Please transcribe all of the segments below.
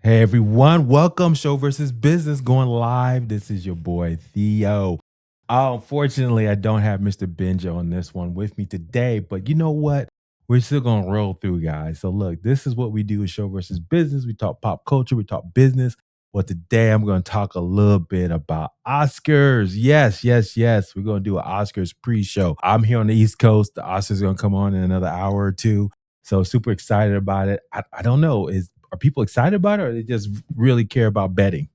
Hey everyone, welcome. Show versus business going live. This is your boy Theo. Unfortunately, I don't have Mr. Benja on this one with me today, but you know what? We're still gonna roll through, guys. So look, this is what we do with show versus business. We talk pop culture, we talk business. Well, today I'm gonna talk a little bit about Oscars. Yes. We're gonna do an Oscars pre-show. I'm here on the East Coast. The Oscars are gonna come on in another hour or two. So super excited about it. I don't know. Are people excited about it, or they just really care about betting?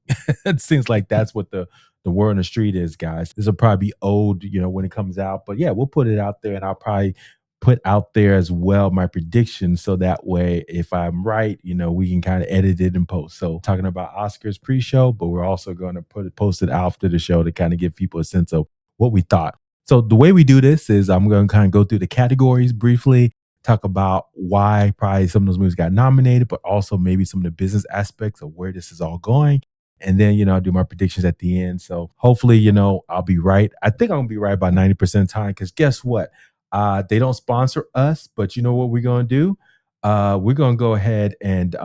It seems like that's what the word on the street is, guys. This will probably be old, when it comes out, but yeah, we'll put it out there, and I'll probably put out there as well my predictions, so that way, if I'm right, we can kind of edit it and post. So talking about Oscars pre-show, but we're also going to post it after the show to kind of give people a sense of what we thought. So the way we do this is I'm going to kind of go through the categories briefly, talk about why probably some of those movies got nominated, but also maybe some of the business aspects of where this is all going. And then, I'll do my predictions at the end. So hopefully, I'll be right. I think I'm gonna be right about 90% of the time, because guess what? They don't sponsor us, but you know what we're gonna do? We're gonna go ahead and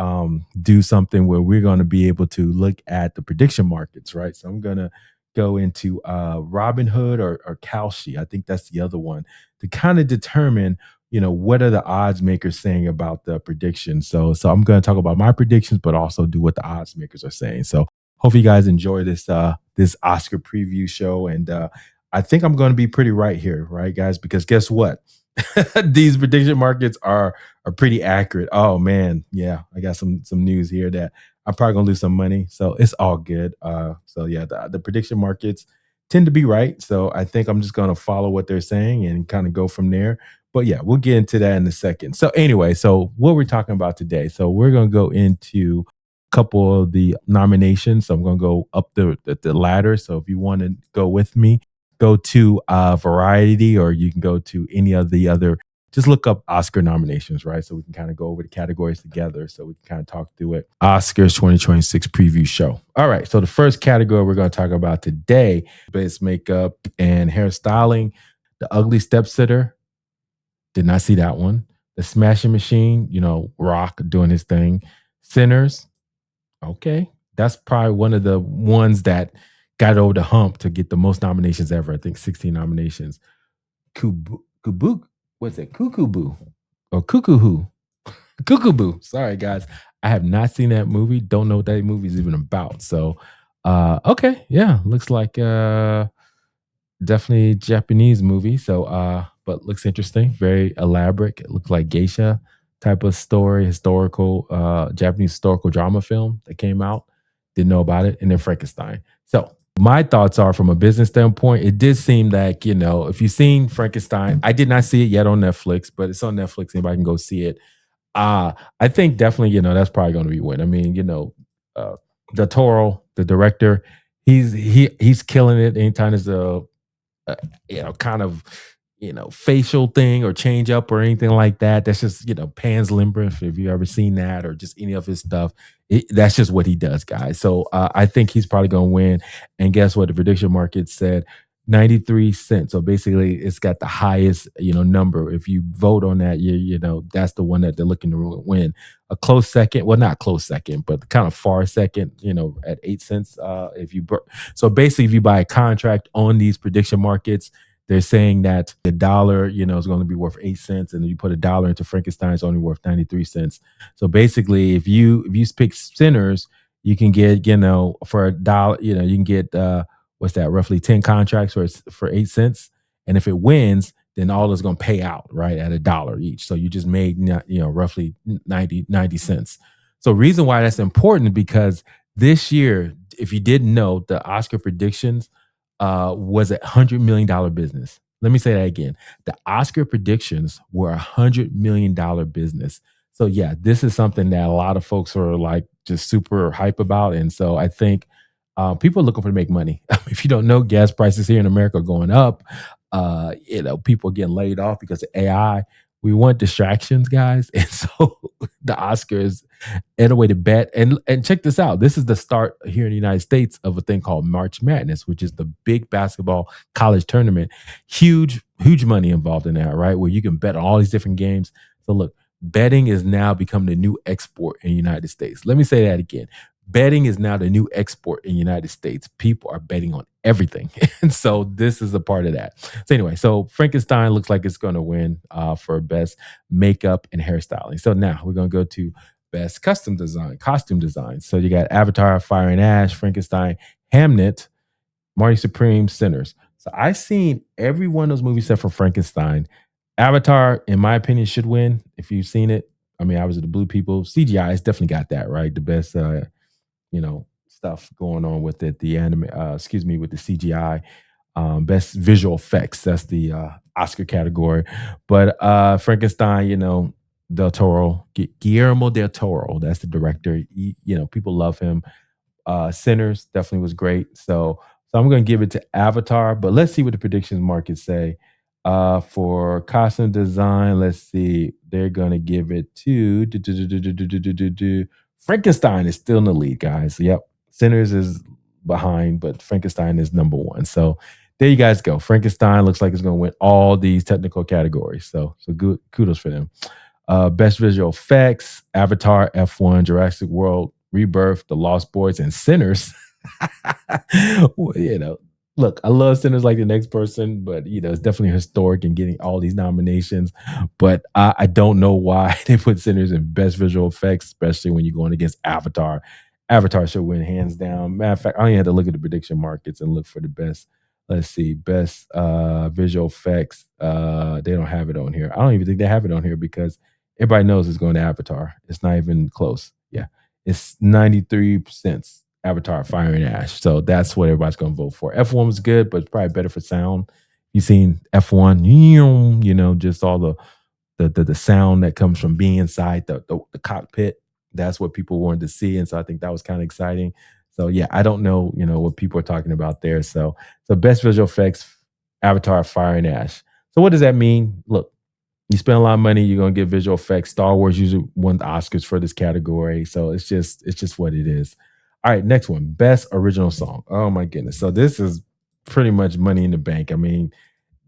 do something where we're gonna be able to look at the prediction markets, right? So I'm gonna go into Robinhood or Kalshi. I think that's the other one, to kind of determine what are the odds makers saying about the predictions. So I'm going to talk about my predictions, but also do what the odds makers are saying. So hope you guys enjoy this Oscar preview show, and I think I'm going to be pretty right here, right, guys? Because guess what? These prediction markets are pretty accurate. Oh man, yeah, I got some news here that I'm probably gonna lose some money, so it's all good. So yeah, the prediction markets tend to be right, so I think I'm just gonna follow what they're saying and kind of go from there. But yeah, we'll get into that in a second. So anyway, so what we're talking about today. So we're gonna go into a couple of the nominations. So I'm gonna go up the ladder. So if you want to go with me, go to Variety, or you can go to any of the other. Just look up Oscar nominations, right? So we can kind of go over the categories together, so we can kind of talk through it. Oscars 2026 preview show. All right. So the first category we're going to talk about today is makeup and hairstyling. The Ugly Stepsitter. Did not see that one. The Smashing Machine, Rock doing his thing. Sinners, okay. That's probably one of the ones that got over the hump to get the most nominations ever. I think 16 nominations. Kubu, what's it? Cuckoo Boo or Cuckoo Who? Cuckoo Boo. Sorry, guys. I have not seen that movie. Don't know what that movie is even about. So, okay. Yeah. Looks like definitely Japanese movie. So, but looks interesting, very elaborate. It looks like geisha type of story, historical, Japanese historical drama film that came out. Didn't know about it. And then Frankenstein. So my thoughts are, from a business standpoint, it did seem like, if you've seen Frankenstein, I did not see it yet on Netflix, but it's on Netflix. Anybody can go see it. I think definitely, that's probably going to be win. I mean, the Toro, the director, he's killing it. Anytime there's uh, kind of, facial thing or change up or anything like that. That's just, Pan's Labyrinth. If you ever seen that, or just any of his stuff, that's just what he does, guys. So I think he's probably going to win. And guess what? The prediction market said 93 cents. So basically, it's got the highest, number. If you vote on that, that's the one that they're looking to win. A close second, well, not close second, but kind of far second, at 8 cents. So basically, if you buy a contract on these prediction markets, they're saying that the dollar, is going to be worth 8 cents, and you put a dollar into Frankenstein, it's only worth 93 cents. So basically, if you pick Sinners, you can get, for a dollar, you can get what's that, roughly 10 contracts for 8 cents. And if it wins, then all is going to pay out, right, at a dollar each. So you just made, roughly 90 cents. So reason why that's important, because this year, if you didn't know, the Oscar predictions was $100 million business. Let me say that again. The Oscar predictions were $100 million business. So yeah, this is something that a lot of folks are like just super hype about. And so I think people are looking for to make money. If you don't know, gas prices here in America are going up. People are getting laid off because of AI. We want distractions, guys. And so the Oscars and a way to bet. And check this out. This is the start here in the United States of a thing called March Madness, which is the big basketball college tournament. Huge money involved in that, right? Where you can bet on all these different games. So look, betting is now become the new export in the United States. Let me say that again. Betting is now the new export in the United States. People are betting on everything. And so this is a part of that. So anyway, so Frankenstein looks like it's going to win for best makeup and hairstyling. So now we're going to go to best costume design. So you got Avatar, Fire and Ash, Frankenstein, Hamnet, Marty Supreme, Sinners. So I've seen every one of those movies except for Frankenstein. Avatar, in my opinion, should win. If you've seen it, I mean, I was at the Blue People. CGI has definitely got that right. The best, stuff going on with it. The anime, with the CGI, best visual effects. That's the Oscar category. But Frankenstein, Del Toro, Guillermo del Toro. That's the director. People love him. Sinners definitely was great. So I'm going to give it to Avatar, but let's see what the predictions markets say. For costume design, let's see. They're going to give it to Frankenstein is still in the lead, guys. Yep. Sinners is behind, but Frankenstein is number one. So there you guys go. Frankenstein looks like it's going to win all these technical categories. So good, kudos for them. Best visual effects, Avatar, F1, Jurassic World, Rebirth, The Lost Boys, and Sinners. Well, look, I love Sinners like the next person, but it's definitely historic in getting all these nominations. But I don't know why they put Sinners in best visual effects, especially when you're going against Avatar. Avatar should win hands down. Matter of fact, I only had to look at the prediction markets and look for the best. Let's see, best visual effects. They don't have it on here. I don't even think they have it on here because everybody knows it's going to Avatar. It's not even close. Yeah, it's 93% Avatar, Fire and Ash. So that's what everybody's going to vote for. F1 was good, but it's probably better for sound. You've seen F1, just all the sound that comes from being inside the cockpit. That's what people wanted to see, and so I think that was kind of exciting. So yeah, I don't know, what people are talking about there. So best visual effects, Avatar, Fire and Ash. So what does that mean? Look, you spend a lot of money, you're gonna get visual effects. Star Wars usually won the Oscars for this category, so it's just what it is. All right, next one, best original song. Oh my goodness! So this is pretty much money in the bank. I mean,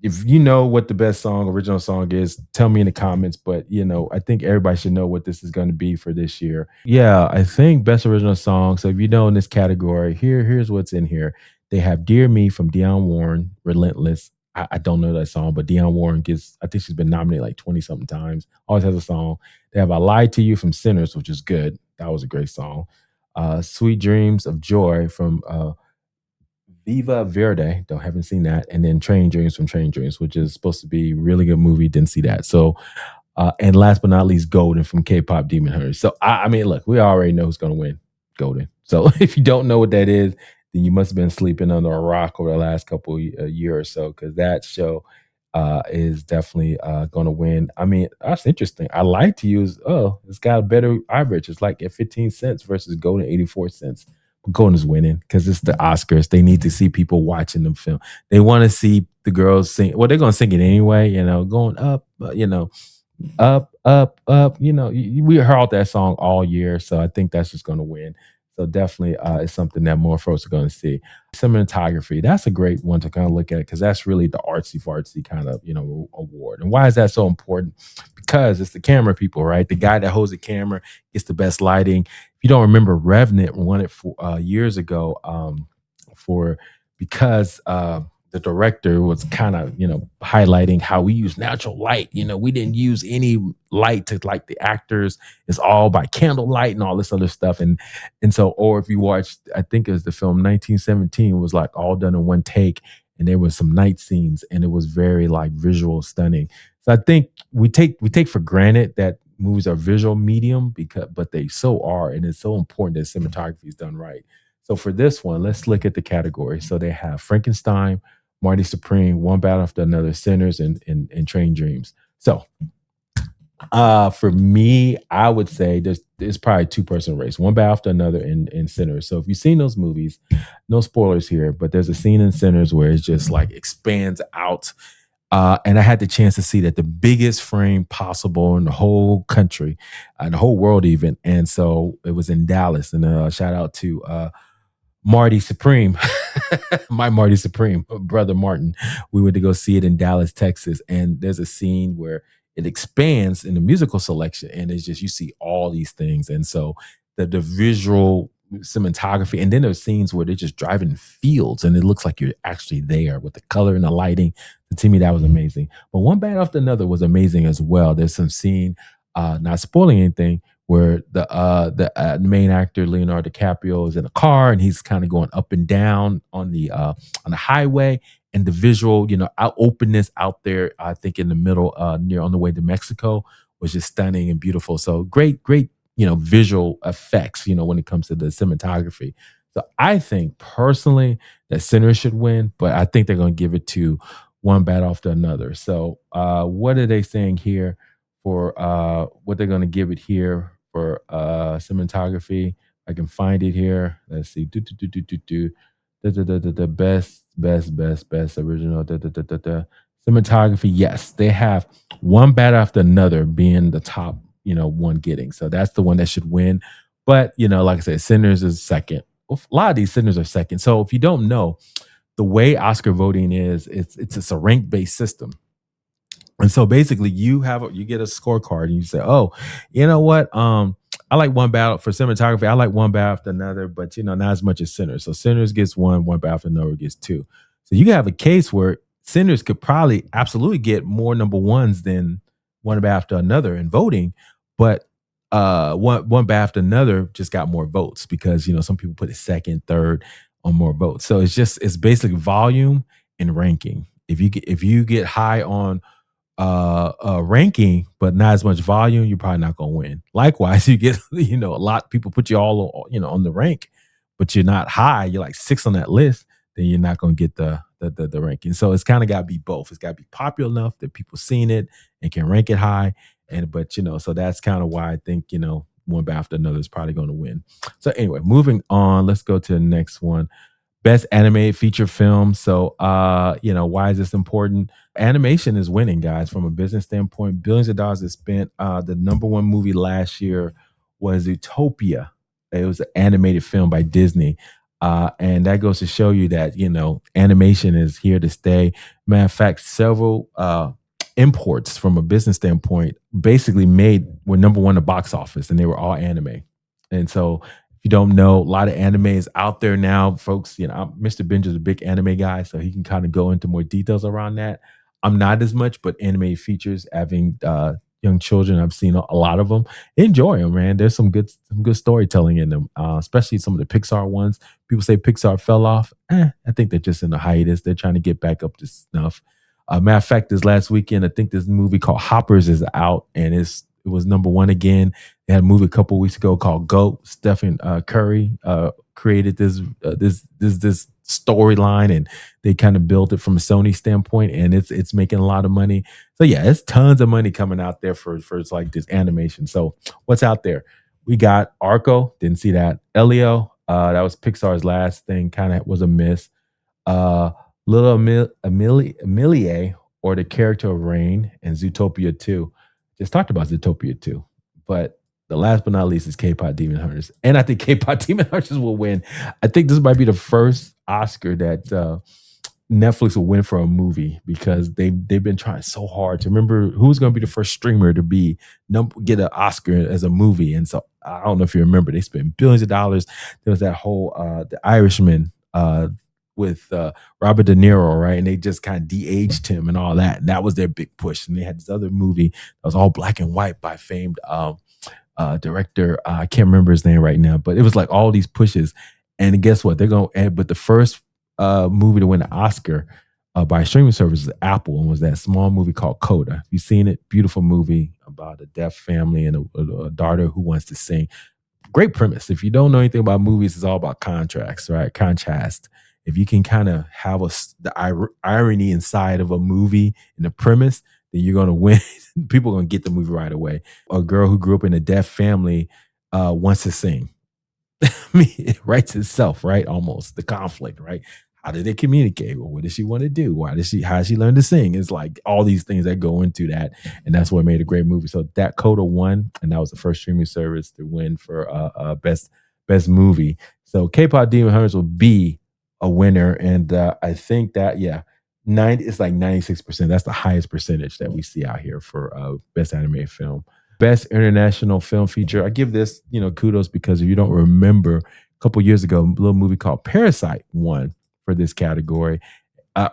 if you know what the best original song is, tell me in the comments. But I think everybody should know what this is going to be for this year. Yeah, I think best original song. So if you know in this category, here's what's in here. They have "Dear Me" from Dionne Warren, "Relentless." I don't know that song, but Dionne Warren I think she's been nominated like 20 something times. Always has a song. They have "I Lied to You" from Sinners, which is good. That was a great song. "Sweet Dreams of Joy" from Viva Verde, haven't seen that, and then Train Dreams from Train Dreams, which is supposed to be a really good movie. Didn't see that. So, and last but not least, Golden from K-pop Demon Hunters. So I mean, look, we already know who's going to win Golden. So if you don't know what that is, then you must have been sleeping under a rock over the last couple year or so, because that show is definitely going to win. I mean, that's interesting. I Like to Use. It's got a better average. It's like at 15 cents versus Golden 84 cents. Golden is winning because it's the Oscars. They need to see people watching them film. They want to see the girls sing. Well, they're going to sing it anyway, going up, up, up, up. We heard that song all year. So I think that's just going to win. So definitely it's something that more folks are going to see. Cinematography, that's a great one to kind of look at because that's really the artsy fartsy kind of, award. And why is that so important? Because it's the camera people, right? The guy that holds the camera gets the best lighting. If you don't remember, Revenant won it for years ago for because the director was kind of, highlighting how we use natural light. We didn't use any light to like the actors. It's all by candlelight and all this other stuff. And so, or if you watched, I think it was the film 1917 was like all done in one take. And there was some night scenes and it was very like visual stunning. So I think we take for granted that movies are visual medium but they so are. And it's so important that cinematography is done right. So for this one, let's look at the category. So they have Frankenstein, Marty Supreme, One Battle After Another, Sinners, and Train Dreams. So for me, I would say there's probably two-person race, One Battle After Another and Sinners. So if you've seen those movies, no spoilers here, but there's a scene in Sinners where it's just like expands out. And I had the chance to see that the biggest frame possible in the whole country, and the whole world even. And so it was in Dallas. And shout out to Marty Supreme, my Marty Supreme, brother Martin. We went to go see it in Dallas, Texas. And there's a scene where it expands in the musical selection, and it's just you see all these things. And so the visual cinematography, and then there's scenes where they're just driving in fields and it looks like you're actually there with the color and the lighting. And to me, that was amazing. But one bad after another was amazing as well. There's some scene, not spoiling anything, where the main actor Leonardo DiCaprio is in a car and he's kind of going up and down on the highway, and the visual, out openness out there, I think in the middle, near on the way to Mexico, was just stunning and beautiful. So great, visual effects, when it comes to the cinematography. So I think personally that Sinners should win, but I think they're going to give it to one bad after another. So what are they saying here for what they're going to give it here for cinematography? I can find it here. Let's see. The best original. Cinematography. Yes, they have one bad after another being the top, one getting. So that's the one that should win. But like I said, Sinners is second. A lot of these Sinners are second. So if you don't know, the way Oscar voting is, it's a rank based system. And so basically you get a scorecard and you say, oh, you know what? I like one battle for cinematography. I like one battle after another, but not as much as Sinners. So Sinners gets one battle after another gets two. So you have a case where Sinners could probably absolutely get more number ones than one battle after another in voting, but one battle after another just got more votes because some people put it second, third on more votes. So it's basically volume and ranking. If you get high on ranking, but not as much volume, you're probably not gonna win. Likewise, you get a lot of people put you all on the rank, but you're not high. You're like six on that list, then you're not gonna get the ranking. So it's kind of got to be both. It's got to be popular enough that people seen it and can rank it high, and but so that's kind of why I think one after another is probably going to win. So anyway, moving on. Let's go to the next one. Best animated feature film. So, why is this important? Animation is winning, guys, from a business standpoint. Billions of dollars is spent. The number one movie last year was Utopia. It was an animated film by Disney. And that goes to show you that, animation is here to stay. Matter of fact, several imports from a business standpoint basically were number one in the box office, and they were all anime. And so you don't know, a lot of anime is out there now, folks. Mr. Benja is a big anime guy, so he can kind of go into more details around that. I'm not as much, but anime features, having young children, I've seen a lot of them. Enjoy them, man. There's some good storytelling in them, especially some of the Pixar ones. People say Pixar fell off. I think they're just in a hiatus. They're trying to get back up to snuff. Matter of fact, this last weekend, I think this movie called Hoppers is out, and it was number one again. They had a movie a couple of weeks ago called Goat. Stephen Curry created this storyline, and they kind of built it from a Sony standpoint, and it's making a lot of money. So yeah, it's tons of money coming out there for like this animation. So what's out there? We got Arco. Didn't see that. Elio. That was Pixar's last thing. Kind of was a miss. Uh, Little Amelie, or the character of Rain, and Zootopia 2. Just talked about Zootopia 2. But the last but not least is K-pop Demon Hunters. And I think K-pop Demon Hunters will win. I think this might be the first Oscar that Netflix will win for a movie, because they've been trying so hard to remember who's going to be the first streamer to get an Oscar as a movie. And so I don't know if you remember, they spent billions of dollars. There was that whole The Irishman with Robert De Niro, right? And they just kind of de-aged him and all that. And that was their big push. And they had this other movie that was all black and white by famed director. I can't remember his name right now, but it was like all these pushes. And guess what? They're going to, but the first movie to win an Oscar by a streaming service is Apple, and was that small movie called Coda. You've seen it? Beautiful movie about a deaf family and a daughter who wants to sing. Great premise. If you don't know anything about movies, it's all about contracts, right? Contrast. If you can kind of have the irony inside of a movie and the premise, then you're going to win. People are going to get the movie right away. A girl who grew up in a deaf family wants to sing. I mean, it writes itself, right? Almost the conflict, right? How did they communicate? Well, what does she want to do? How did she learn to sing? It's like all these things that go into that, and that's what made a great movie. So that Coda won, and that was the first streaming service to win for best movie. So K-pop Demon Hunters will be a winner, and I think that it's like 96%. That's the highest percentage that we see out here for best animated film. Best international film feature. I give this, kudos because if you don't remember, a couple years ago, a little movie called Parasite won for this category.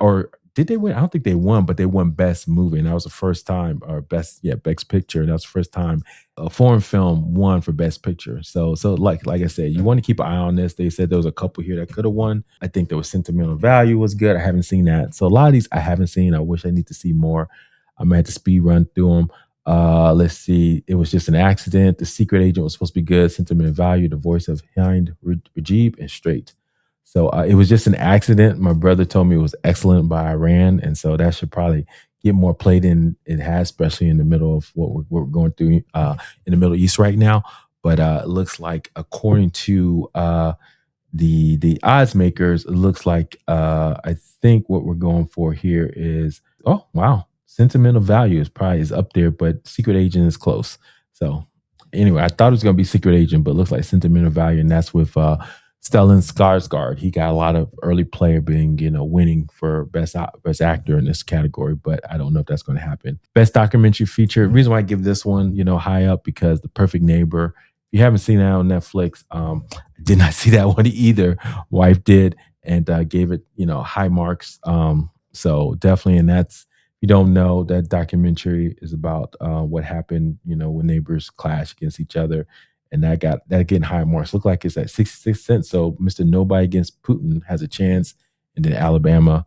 Or did they win? I don't think they won, but they won best movie, and that was the first time, or best picture, and that was the first time a foreign film won for best picture. So like I said, you want to keep an eye on this. They said there was a couple here that could have won. I think there was Sentimental Value was good. I haven't seen that. So a lot of these I haven't seen. I wish I need to see more. I might have to speed run through them. Let's see. It was just an accident. The Secret Agent was supposed to be good. Sentimental Value, the voice of Hind Rajib, and Straight. So it was just an accident. My brother told me it was excellent by Iran, and so that should probably get more play than it has, especially in the middle of what we're going through in the Middle East right now. But it looks like, according to the odds makers, it looks like I think what we're going for here is, oh wow, Sentimental Value is up there, but Secret Agent is close. So anyway, I thought it was going to be Secret Agent, but it looks like Sentimental Value, and that's with Stellan Skarsgård. He got a lot of early player being, winning for best actor in this category, but I don't know if that's going to happen. Best documentary feature. The reason why I give this one, high up, because The Perfect Neighbor. If you haven't seen that on Netflix, I did not see that one either. Wife did, and gave it, high marks. So definitely, and that's, if you don't know, that documentary is about what happened, when neighbors clash against each other, and that getting high marks. Look like it's at 66 cents. So Mr. Nobody Against Putin has a chance, and then Alabama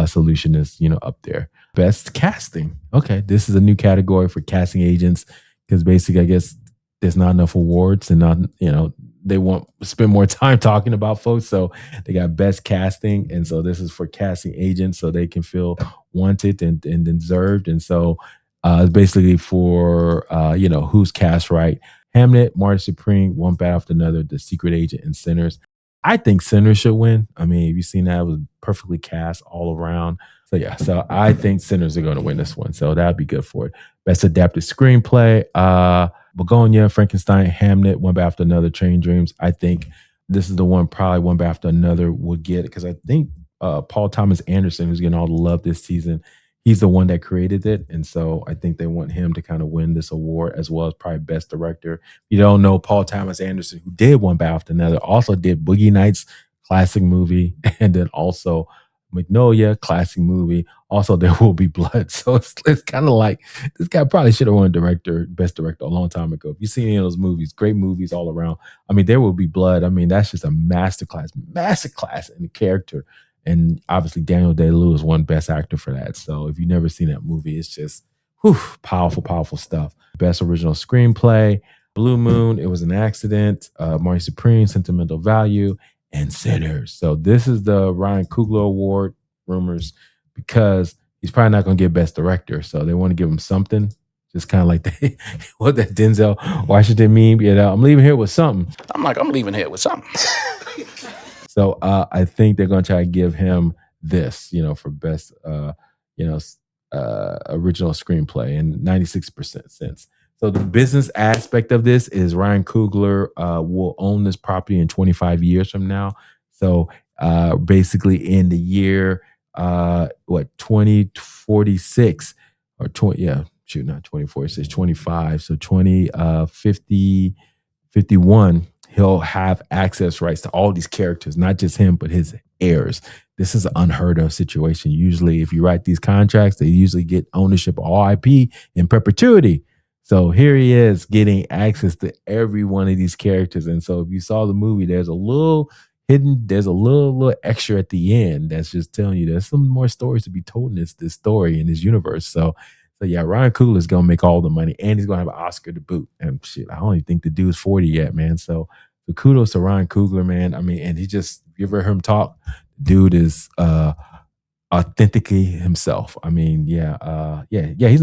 Solution is up there. Best casting. Okay, this is a new category for casting agents, because basically, I guess there's not enough awards, and not they want to spend more time talking about folks, so they got best casting, and so this is for casting agents, so they can feel wanted and deserved, and so it's basically for who's cast right. Hamnet, Marty Supreme, one bad after another, The Secret Agent, and Sinners. I think Sinners should win. I mean, have you seen that? It was perfectly cast all around. So yeah, so I think Sinners are going to win this one. So that'd be good for it. Best adapted screenplay, Begonia, Frankenstein, Hamnet, one bad after another, Train Dreams. I think this is the one, probably one bad after another would get it, because I think Paul Thomas Anderson, who's getting all the love this season, he's the one that created it. And so I think they want him to kind of win this award, as well as probably best director. You don't know, Paul Thomas Anderson, who did one bad after another, also did Boogie Nights, classic movie, and then also Magnolia, classic movie. Also, There Will Be Blood. So it's kind of like, this guy probably should have won best director a long time ago. If you've seen any of those movies, great movies all around. I mean, There Will Be Blood. I mean, that's just a masterclass in the character. And obviously, Daniel Day-Lewis won Best Actor for that. So if you've never seen that movie, it's just powerful, powerful stuff. Best Original Screenplay, Blue Moon, It Was an Accident, Marty Supreme, Sentimental Value, and Sinners. So this is the Ryan Coogler Award, rumors, because he's probably not going to get Best Director. So they want to give him something. Just kind of like what that Denzel Washington meme. I'm leaving here with something. I'm leaving here with something. So I think they're going to try to give him this, for best, original screenplay, and 96% sense. So the business aspect of this is Ryan Coogler will own this property in 25 years from now. So basically in the year, 2046 or 20, not 2046, 25. So 2050, 51, he'll have access rights to all these characters, not just him, but his heirs. This is an unheard of situation. Usually, if you write these contracts, they usually get ownership of all IP in perpetuity. So here he is getting access to every one of these characters. And so if you saw the movie, there's a little extra at the end that's just telling you there's some more stories to be told in this story, in this universe. So yeah, Ryan Coogler is gonna make all the money, and he's gonna have an Oscar to boot. And shit, I don't even think the dude's 40 yet, man. So kudos to Ryan Coogler, man. I mean, and you ever heard him talk? Dude is authentically himself. I mean, he's not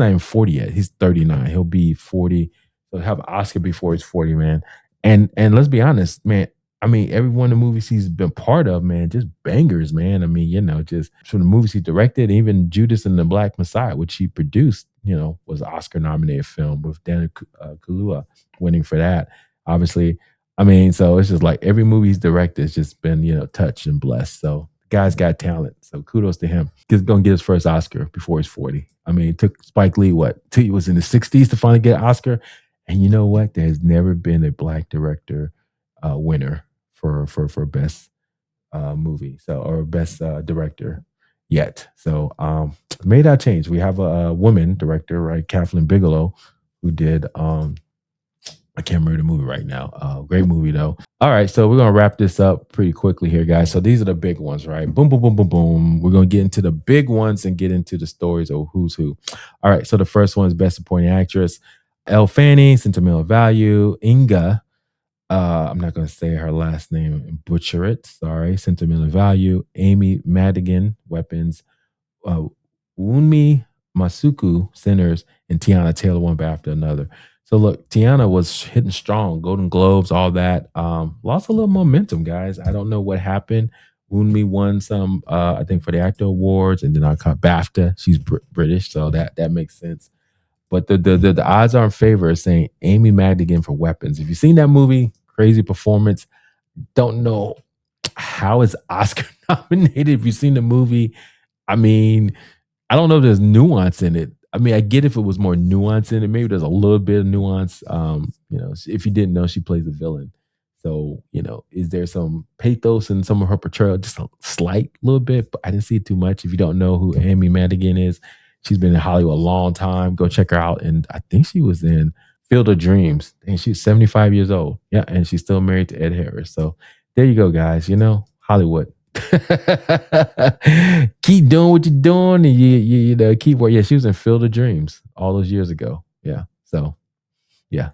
even 40 yet. He's 39. He'll be 40. So he'll have an Oscar before he's 40, man. And let's be honest, man. I mean, every one of the movies he's been part of, man, just bangers, man. I mean, just from the movies he directed, even Judas and the Black Messiah, which he produced, was an Oscar-nominated film, with Daniel Kaluuya winning for that. Obviously, I mean, so it's just like every movie he's directed has just been, touched and blessed. So Guy's got talent. So kudos to him. He's gonna get his first Oscar before he's 40. I mean, it took Spike Lee what till he was in the 60s to finally get an Oscar. And you know what? There's never been a black director winner for best movie, so or best director yet. So made that change. We have a woman director, right? Kathleen Bigelow, who did I can't remember the movie right now. Great movie though. All right, so we're gonna wrap this up pretty quickly here, guys. So these are the big ones, right? Boom, boom, boom, boom, boom. We're gonna get into the big ones and get into the stories of who's who. All right, so the first one is Best Supporting Actress. Elle Fanning, Sentimental Value. Inga, I'm not gonna say her last name and butcher it. Sorry. Sentimental Value. Amy Madigan, Weapons. uh, Wunmi Masuku, Sinners, and Tiana Taylor, one after another. So look, Tiana was hitting strong, Golden Globes, all that. Lost a little momentum, guys. I don't know what happened. Wunmi won some, I think, for the actor awards, and then I caught BAFTA. She's British, so that makes sense. But the odds are in favor of saying Amy Madigan for Weapons. If you've seen that movie, crazy performance. Don't know how is Oscar nominated. If you've seen the movie, I mean, I don't know if there's nuance in it. I mean, I get if it was more nuance in it. Maybe there's a little bit of nuance. If you didn't know, she plays a villain. So, is there some pathos in some of her portrayal? Just a slight little bit, but I didn't see it too much. If you don't know who Amy Madigan is, she's been in Hollywood a long time. Go check her out. And I think she was in Field of Dreams. And she's 75 years old. Yeah, and she's still married to Ed Harris. So there you go, guys. Hollywood. Keep doing what you're doing, and you keep what. Yeah, she was in Field of Dreams all those years ago. So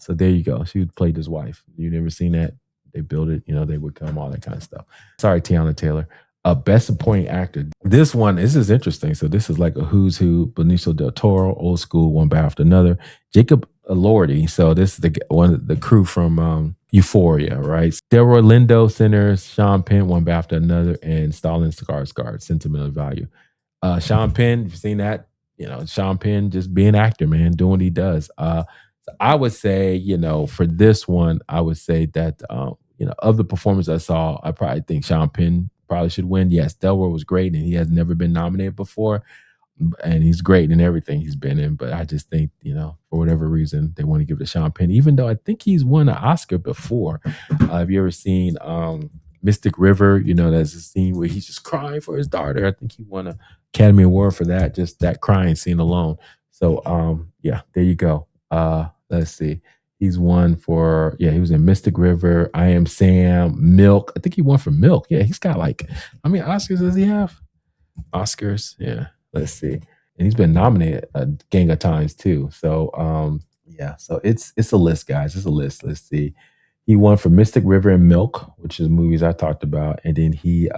there you go. She played his wife. You never seen that? They built it. They would come, all that kind of stuff. Sorry, Tiana Taylor. Best Supporting Actor. This is interesting. So this is like a who's who. Benicio del Toro, old school, one by after another. Jacob Elordi. So this is one of the crew from Euphoria, right? Delroy Lindo, Sinners, Sean Penn, one by after another, and Stalin Skarsgård, Sentimental Value. Sean Penn, if you've seen that, Sean Penn just being an actor, man, doing what he does. So I would say, for this one, I would say that, of the performance I saw, I probably think Sean Penn probably should win. Yes, Delroy was great, and he has never been nominated before, and he's great in everything he's been in. But I just think, for whatever reason, they want to give it to Sean Penn, even though I think he's won an Oscar before. Have you ever seen Mystic River? There's a scene where he's just crying for his daughter. I think he won an Academy Award for that, just that crying scene alone. So, yeah, there you go. Let's see. He's won for, he was in Mystic River, I Am Sam, Milk. I think he won for Milk. Yeah, he's got how many Oscars does he have? Oscars, yeah. Let's see. And he's been nominated a gang of times too. So, so it's a list, guys. It's a list. Let's see. He won for Mystic River and Milk, which is movies I talked about. And then he,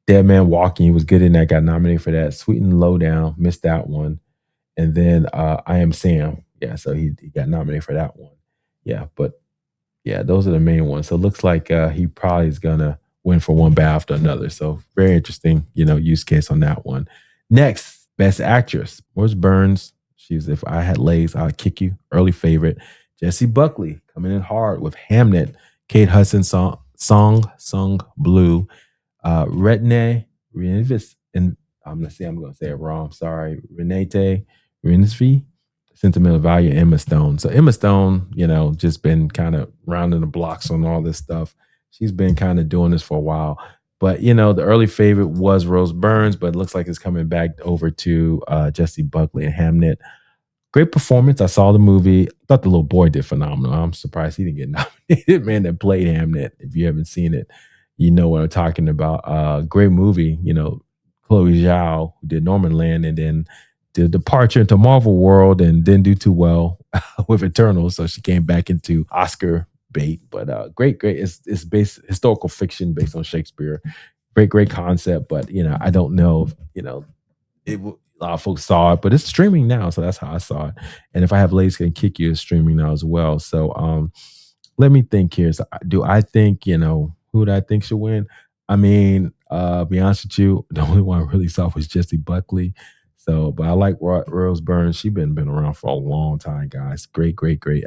Dead Man Walking, he was good in that, got nominated for that. Sweet and Lowdown, missed that one. And then I Am Sam. Yeah, so he got nominated for that one. Yeah, but yeah, those are the main ones. So it looks like he probably is gonna win for one after another. So very interesting, use case on that one. Next, Best Actress. Rose Burns. She's If I Had Legs, I'd Kick You. Early favorite. Jessie Buckley coming in hard with Hamnet. Kate Hudson Song Blue. Retne Renevis, and I'm gonna say it wrong. Sorry, Renate Rinsby, Sentimental Value, Emma Stone. So Emma Stone, just been kind of rounding the blocks on all this stuff. She's been kind of doing this for a while. But, the early favorite was Rose Burns, but it looks like it's coming back over to Jessie Buckley and Hamnet. Great performance. I saw the movie. I thought the little boy did phenomenal. I'm surprised he didn't get nominated. Man, that played Hamnet. If you haven't seen it, you know what I'm talking about. Great movie. Chloe Zhao, who did Norman Land, and then the departure into Marvel world and didn't do too well with Eternals. So she came back into Oscar bait. But great. It's based historical fiction based on Shakespeare. Great concept. But I don't know if a lot of folks saw it, but it's streaming now, so that's how I saw it. And If I Have Legs Can Kick You is streaming now as well. So let me think here. So do I think, who do I think should win? I mean, be honest with you, the only one I really saw was Jessie Buckley. So, but I like Rose Burns. She's been around for a long time, guys. Great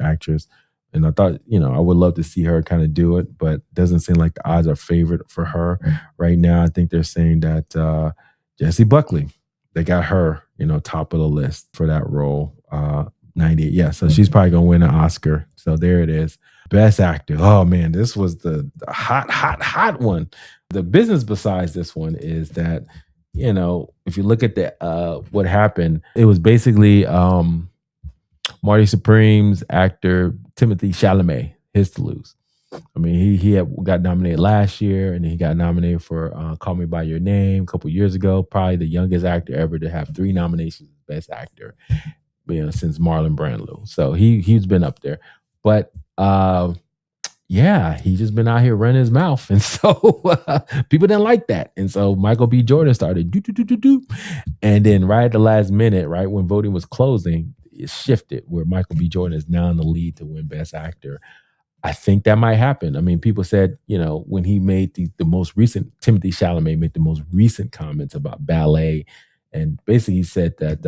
actress. And I thought, I would love to see her kind of do it, but doesn't seem like the odds are favored for her right now. I think they're saying that Jessie Buckley, they got her, top of the list for that role. 98. Yeah, so she's probably gonna win an Oscar. So there it is. Best actor. Oh man, this was the hot one. The business besides this one is that, if you look at the what happened, it was basically Marty Supreme's actor Timothy Chalamet, his to lose. I mean, he had got nominated last year, and then he got nominated for Call Me by Your Name a couple years ago. Probably the youngest actor ever to have 3 nominations as Best Actor, since Marlon Brando. So he's been up there, but yeah, he just been out here running his mouth, and so people didn't like that, and so Michael B. Jordan started do do do do do, and then right at the last minute, right when voting was closing, it shifted where Michael B. Jordan is now in the lead to win Best Actor. I think that might happen. I mean, people said, when he made the most recent, Timothy Chalamet made the most recent comments about ballet. And basically he said that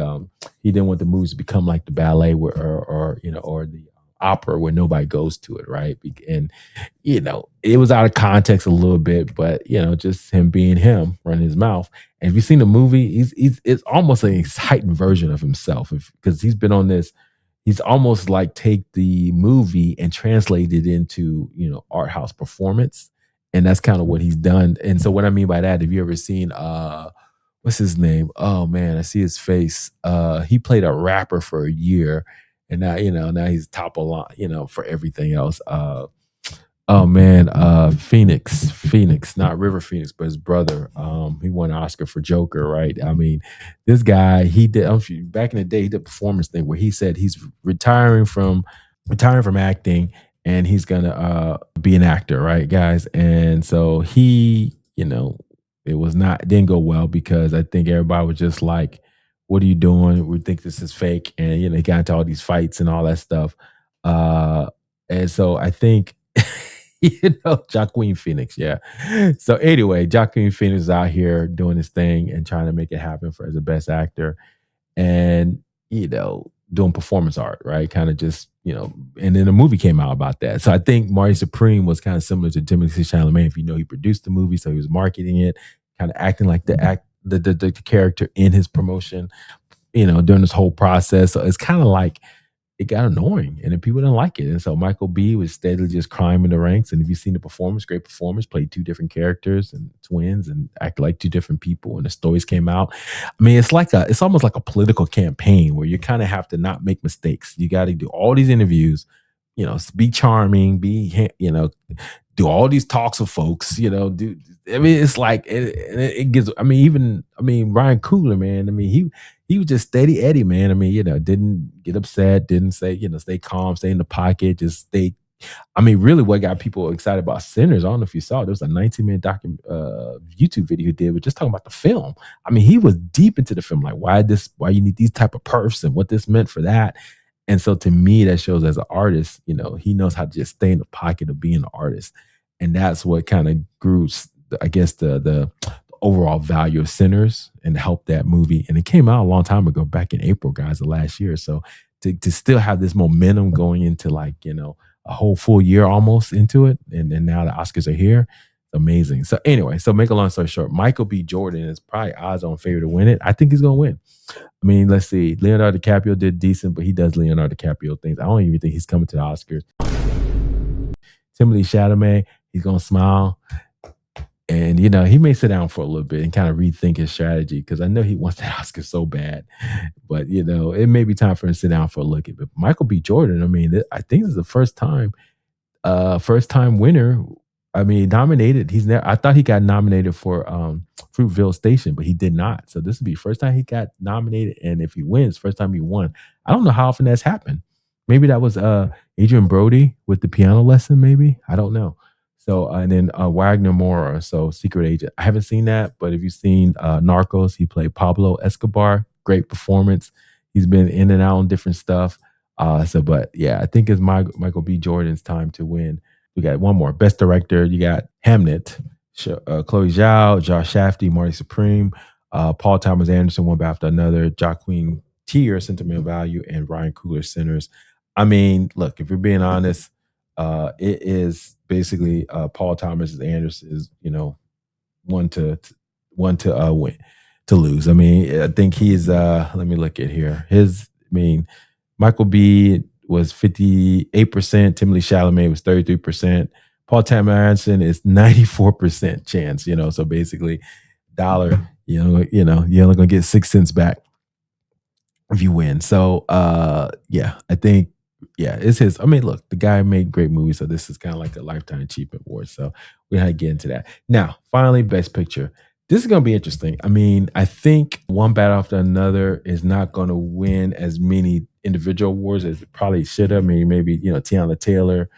he didn't want the movies to become like the ballet or the opera where nobody goes to it, right? And, it was out of context a little bit, but, just him being him, running his mouth. And if you've seen the movie, it's almost an heightened version of himself because he's been on this. He's almost like take the movie and translate it into, art house performance. And that's kind of what he's done. And so what I mean by that, have you ever seen what's his name? Oh man, I see his face. He played a rapper for a year and now, now he's top of line, for everything else. Oh man, Phoenix, not River Phoenix, but his brother. He won an Oscar for Joker, right? I mean, this guy, he did back in the day, he did a performance thing where he said he's retiring from acting and he's gonna be an actor, right, guys? And so it didn't go well because I think everybody was just like, what are you doing? We think this is fake. And he got into all these fights and all that stuff. And so I think Joaquin Phoenix, yeah. So anyway, Joaquin Phoenix is out here doing his thing and trying to make it happen for as a best actor, and doing performance art, right? Kind of just and then a movie came out about that. So I think Marty Supreme was kind of similar to Timothy Chalamet. If he produced the movie, so he was marketing it, kind of acting like the character in his promotion, during this whole process. So it's kind of like it got annoying and then people didn't like it. And so Michael B was steadily just climbing the ranks. And if you've seen the performance, great performance, played 2 different characters and twins and acted like 2 different people. And the stories came out. I mean, it's almost like a political campaign where you kind of have to not make mistakes. You got to do all these interviews, be charming, do all these talks with folks, I mean, it's like it gives. I mean, Ryan Coogler, man. I mean, he was just steady Eddie, man. I mean, didn't get upset, didn't say, stay calm, stay in the pocket, just stay. I mean, really, what got people excited about Sinners? I don't know if you saw it. There was a 19-minute YouTube video he did, with just talking about the film. I mean, he was deep into the film, like why you need these type of perfs and what this meant for that. And so to me, that shows as an artist, he knows how to just stay in the pocket of being an artist. And that's what kind of grew, I guess, the overall value of Sinners and helped that movie. And it came out a long time ago, back in April, guys, of last year. So to still have this momentum going into a whole full year almost into it, and now the Oscars are here, amazing. So anyway, so make a long story short, Michael B. Jordan is probably odds-on favorite to win it. I think he's going to win. I mean, let's see. Leonardo DiCaprio did decent, but he does Leonardo DiCaprio things. I don't even think he's coming to the Oscars. Timothy Chalamet, he's going to smile. And, he may sit down for a little bit and kind of rethink his strategy because I know he wants the Oscar so bad. But, it may be time for him to sit down for a look at it. But Michael B. Jordan, I mean, I think this is the first time winner. I mean, nominated. I thought he got nominated for Fruitvale Station, but he did not. So this would be the first time he got nominated. And if he wins, first time he won. I don't know how often that's happened. Maybe that was Adrian Brody with the piano lesson, maybe. I don't know. So, and then Wagner Moura, so Secret Agent. I haven't seen that, but if you've seen Narcos, he played Pablo Escobar. Great performance. He's been in and out on different stuff. But yeah, I think it's Michael B. Jordan's time to win. We got one more. Best Director, you got Hamnet, Chloe Zhao, Josh Shafty, Marty Supreme, Paul Thomas Anderson, one after another, Joaquin Tier, Sentimental Value, and Ryan Coogler, Sinners. I mean, look, if you're being honest, It is basically Paul Thomas Anderson's, one to win, to lose. I mean, I think he's let me look at here. Michael B was 58%, Timothy Chalamet was 33%, Paul Thomas Anderson is 94% chance, so basically dollar, you're only gonna get 6 cents back if you win. So yeah, I think it's his. I mean, look, the guy made great movies, so this is kind of like a lifetime achievement award. So we had to get into that. Now, finally, best picture. This is gonna be interesting. I mean, I think one battle after another is not gonna win as many individual awards as it probably should have. I mean, maybe Tiana Taylor.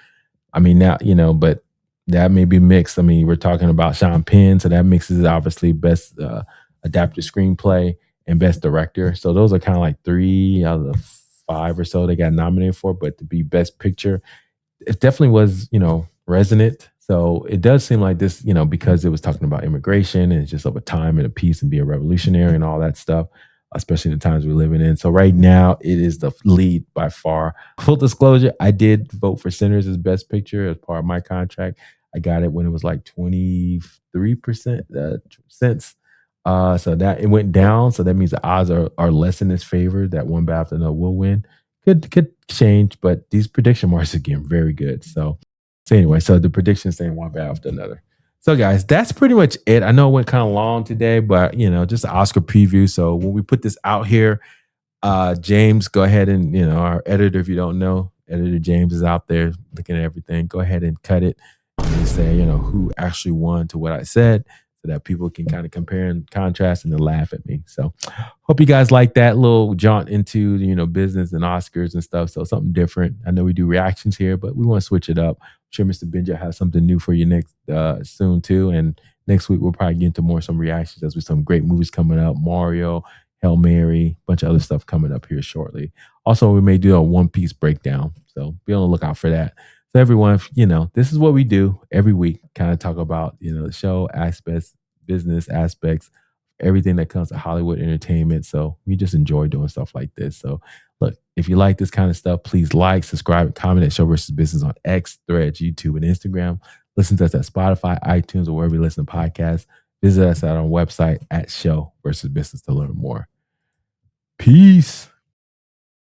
I mean, now, but that may be mixed. I mean, we're talking about Sean Penn, so that mixes obviously best adapted screenplay and best director. So those are kind of like 3 out of the 5 or so they got nominated for. But to be best picture, it definitely was, resonant. So it does seem like this, because it was talking about immigration and it's just of a time and a peace and being revolutionary and all that stuff, especially in the times we're living in. So right now it is the lead by far. Full disclosure, I did vote for Sinners as best picture as part of my contract. I got it when it was like 23% cents. So that it went down. So that means the odds are less in its favor that one BAFTA will win. Could change, but these prediction marks are getting very good. So anyway, so the predictions saying one bad after another. So guys, that's pretty much it. I know it went kind of long today, but just an Oscar preview. So when we put this out here, James, go ahead and our editor, if you don't know, editor James is out there looking at everything. Go ahead and cut it and say who actually won to what I said, so that people can kind of compare and contrast and then laugh at me. So hope you guys like that little jaunt into business and Oscars and stuff. So something different. I know we do reactions here, but we want to switch it up. I'm sure Mr. Benja has something new for you next soon too. And next week we'll probably get into some reactions as with some great movies coming up. Mario, Hail Mary, a bunch of other stuff coming up here shortly. Also, we may do a One Piece breakdown. So be on the lookout for that. So everyone, this is what we do every week, kind of talk about, the show aspects, business aspects, everything that comes to Hollywood entertainment. So we just enjoy doing stuff like this. So look, if you like this kind of stuff, please like, subscribe, and comment at Show versus Business on X, Threads, YouTube, and Instagram. Listen to us at Spotify, iTunes, or wherever you listen to podcasts. Visit us at our website at Show versus Business to learn more. Peace.